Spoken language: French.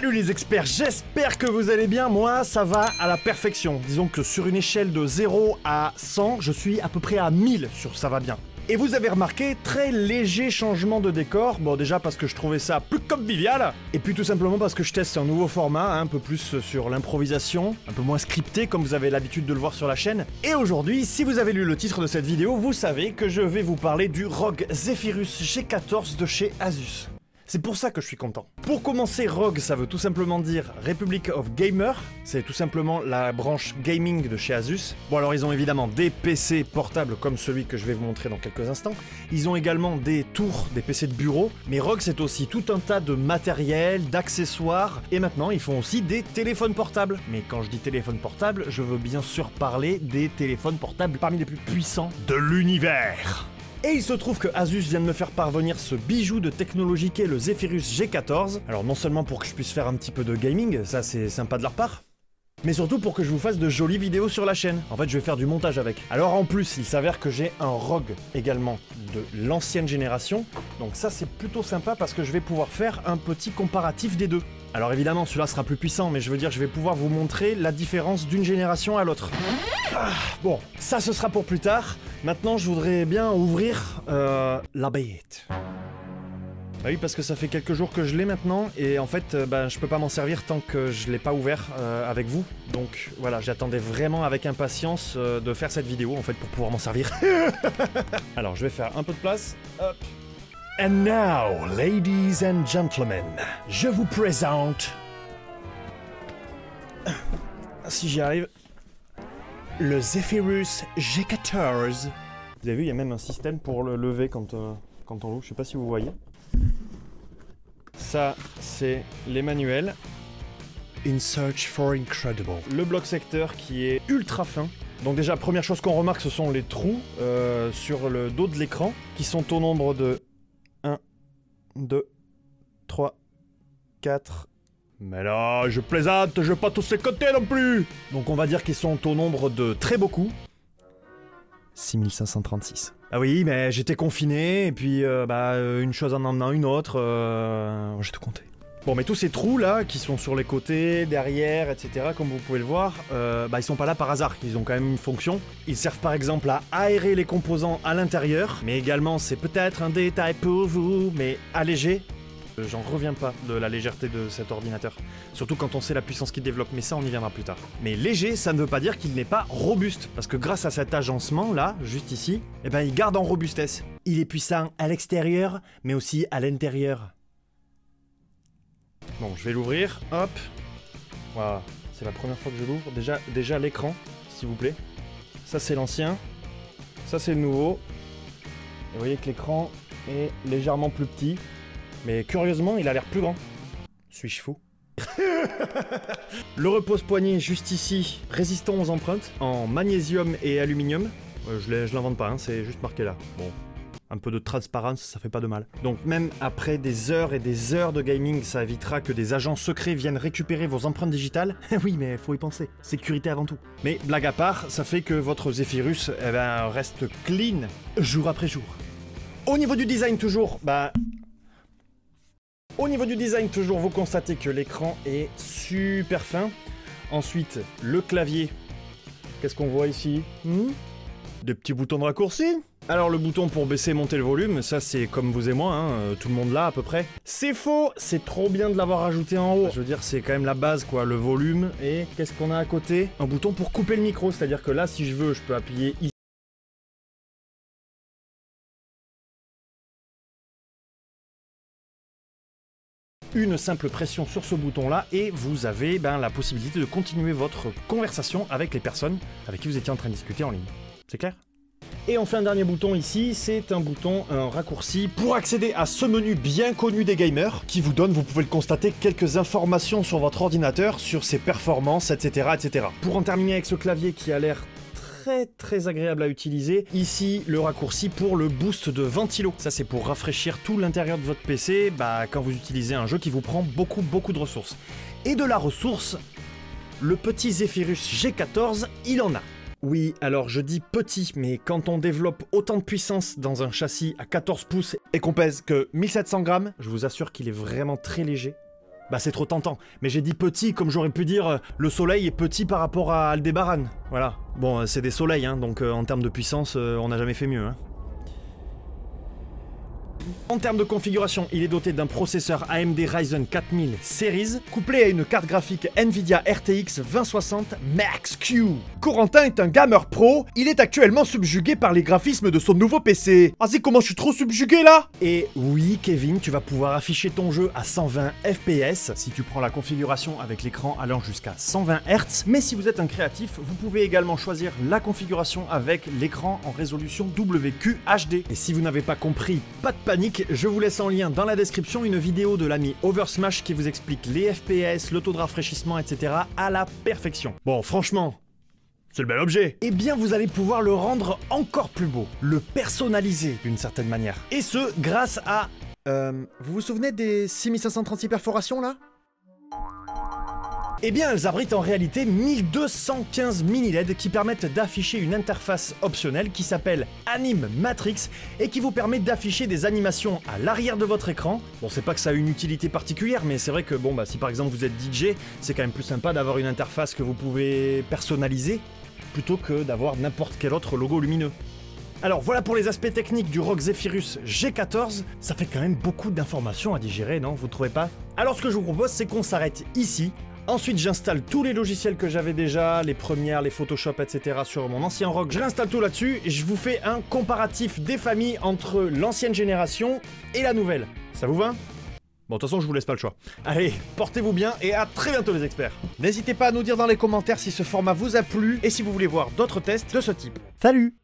Salut les experts, j'espère que vous allez bien, moi ça va à la perfection. Disons que sur une échelle de 0 à 100, je suis à peu près à 1000 sur ça va bien. Et vous avez remarqué, très léger changement de décor, bon déjà parce que je trouvais ça plus convivial, et puis tout simplement parce que je teste un nouveau format, un peu plus sur l'improvisation, un peu moins scripté comme vous avez l'habitude de le voir sur la chaîne. Et aujourd'hui, si vous avez lu le titre de cette vidéo, vous savez que je vais vous parler du ROG Zephyrus G14 de chez Asus. C'est pour ça que je suis content. Pour commencer, ROG, ça veut tout simplement dire Republic of Gamer. C'est tout simplement la branche gaming de chez Asus. Bon alors ils ont évidemment des PC portables comme celui que je vais vous montrer dans quelques instants. Ils ont également des tours, des PC de bureau. Mais ROG c'est aussi tout un tas de matériel, d'accessoires. Et maintenant ils font aussi des téléphones portables. Mais quand je dis téléphone portable, je veux bien sûr parler des téléphones portables parmi les plus puissants de l'univers. Et il se trouve que Asus vient de me faire parvenir ce bijou de technologie qu'est le Zephyrus G14. Alors non seulement pour que je puisse faire un petit peu de gaming, ça c'est sympa de leur part, mais surtout pour que je vous fasse de jolies vidéos sur la chaîne. En fait, je vais faire du montage avec. Alors en plus, il s'avère que j'ai un ROG également de l'ancienne génération. Donc ça c'est plutôt sympa parce que je vais pouvoir faire un petit comparatif des deux. Alors évidemment, celui-là sera plus puissant, mais je veux dire, je vais pouvoir vous montrer la différence d'une génération à l'autre. Bon, ça ce sera pour plus tard. Maintenant, je voudrais bien ouvrir la baguette. Bah oui, parce que ça fait quelques jours que je l'ai maintenant, et en fait, je peux pas m'en servir tant que je l'ai pas ouvert avec vous. Donc voilà, j'attendais vraiment avec impatience de faire cette vidéo, en fait, pour pouvoir m'en servir. Alors, je vais faire un peu de place. Hop. And now, ladies and gentlemen, je vous présente... Si j'y arrive... le Zephyrus G14. Vous avez vu, il y a même un système pour le lever quand on l'ouvre, je sais pas si vous voyez. Ça, c'est les manuels. In search for incredible. Le bloc secteur qui est ultra fin. Donc déjà, première chose qu'on remarque, ce sont les trous sur le dos de l'écran, qui sont au nombre de 1, 2, 3, 4... Mais là, je plaisante, je vais pas tous les côtés non plus. Donc on va dire qu'ils sont au nombre de très beaucoup. 6536. Ah oui, mais j'étais confiné, et puis une chose en emmenant une autre, j'ai tout compté. Bon, mais tous ces trous là, qui sont sur les côtés, derrière, etc., comme vous pouvez le voir, ils sont pas là par hasard, ils ont quand même une fonction. Ils servent par exemple à aérer les composants à l'intérieur, mais également, c'est peut-être un détail pour vous, mais alléger. J'en reviens pas de la légèreté de cet ordinateur, surtout quand on sait la puissance qu'il développe, mais ça on y viendra plus tard. Mais léger, ça ne veut pas dire qu'il n'est pas robuste, parce que grâce à cet agencement là, juste ici, il garde en robustesse. Il est puissant à l'extérieur, mais aussi à l'intérieur. Bon, je vais l'ouvrir, hop. Voilà, c'est la première fois que je l'ouvre. Déjà l'écran, s'il vous plaît. Ça c'est l'ancien, ça c'est le nouveau. Et vous voyez que l'écran est légèrement plus petit. Mais curieusement, il a l'air plus grand. Suis-je fou? Le repose-poignet juste ici, résistant aux empreintes, en magnésium et aluminium. Je l'invente pas, hein, c'est juste marqué là. Bon, un peu de transparence, ça fait pas de mal. Donc même après des heures et des heures de gaming, ça évitera que des agents secrets viennent récupérer vos empreintes digitales. Oui, mais faut y penser. Sécurité avant tout. Mais blague à part, ça fait que votre Zephyrus reste clean jour après jour. Au niveau du design toujours, au niveau du design, toujours, vous constatez que l'écran est super fin. Ensuite, le clavier. Qu'est-ce qu'on voit ici? Des petits boutons de raccourci. Alors, le bouton pour baisser et monter le volume, ça c'est comme vous et moi, hein, tout le monde l'a à peu près. C'est faux, c'est trop bien de l'avoir ajouté en haut. Je veux dire, c'est quand même la base, quoi, le volume. Et qu'est-ce qu'on a à côté? Un bouton pour couper le micro, c'est-à-dire que là, si je veux, je peux appuyer ici. Une simple pression sur ce bouton-là et vous avez la possibilité de continuer votre conversation avec les personnes avec qui vous étiez en train de discuter en ligne. C'est clair? Et enfin, dernier bouton ici, c'est un raccourci pour accéder à ce menu bien connu des gamers qui vous donne, vous pouvez le constater, quelques informations sur votre ordinateur, sur ses performances, etc., etc. Pour en terminer avec ce clavier qui a l'air très agréable à utiliser. Ici, le raccourci pour le boost de ventilo. Ça, c'est pour rafraîchir tout l'intérieur de votre PC quand vous utilisez un jeu qui vous prend beaucoup de ressources. Et de la ressource, le petit Zephyrus G14, il en a. Oui, alors je dis petit, mais quand on développe autant de puissance dans un châssis à 14 pouces et qu'on pèse que 1700 grammes, je vous assure qu'il est vraiment très léger. Bah c'est trop tentant, mais j'ai dit petit comme j'aurais pu dire le soleil est petit par rapport à Aldébaran. Voilà. Bon, c'est des soleils, hein, donc en termes de puissance, on n'a jamais fait mieux. Hein. En termes de configuration, il est doté d'un processeur AMD Ryzen 4000 Series, couplé à une carte graphique Nvidia RTX 2060 Max-Q. Corentin est un gamer pro, il est actuellement subjugué par les graphismes de son nouveau PC. Vas-y, comment je suis trop subjugué là? Et oui, Kevin, tu vas pouvoir afficher ton jeu à 120 FPS si tu prends la configuration avec l'écran allant jusqu'à 120 Hz, mais si vous êtes un créatif, vous pouvez également choisir la configuration avec l'écran en résolution WQHD. Et si vous n'avez pas compris, pas de panique, je vous laisse en lien dans la description une vidéo de l'ami Oversmash qui vous explique les FPS, le taux de rafraîchissement, etc. à la perfection. Bon, franchement, c'est le bel objet. Eh bien, vous allez pouvoir le rendre encore plus beau, le personnaliser d'une certaine manière. Et ce, grâce à... vous vous souvenez des 6536 perforations là? Eh bien, elles abritent en réalité 1215 mini-LED qui permettent d'afficher une interface optionnelle qui s'appelle Anim Matrix et qui vous permet d'afficher des animations à l'arrière de votre écran. Bon, c'est pas que ça a une utilité particulière, mais c'est vrai que bon, bah, si par exemple vous êtes DJ, c'est quand même plus sympa d'avoir une interface que vous pouvez personnaliser plutôt que d'avoir n'importe quel autre logo lumineux. Alors voilà pour les aspects techniques du ROG Zephyrus G14, ça fait quand même beaucoup d'informations à digérer, non? Vous trouvez pas? Alors ce que je vous propose, c'est qu'on s'arrête ici. Ensuite, j'installe tous les logiciels que j'avais déjà, les Premiere, les Photoshop, etc. sur mon ancien ROG. Je réinstalle tout là-dessus et je vous fais un comparatif des familles entre l'ancienne génération et la nouvelle. Ça vous va? Bon, de toute façon, je vous laisse pas le choix. Allez, portez-vous bien et à très bientôt les experts. N'hésitez pas à nous dire dans les commentaires si ce format vous a plu et si vous voulez voir d'autres tests de ce type. Salut!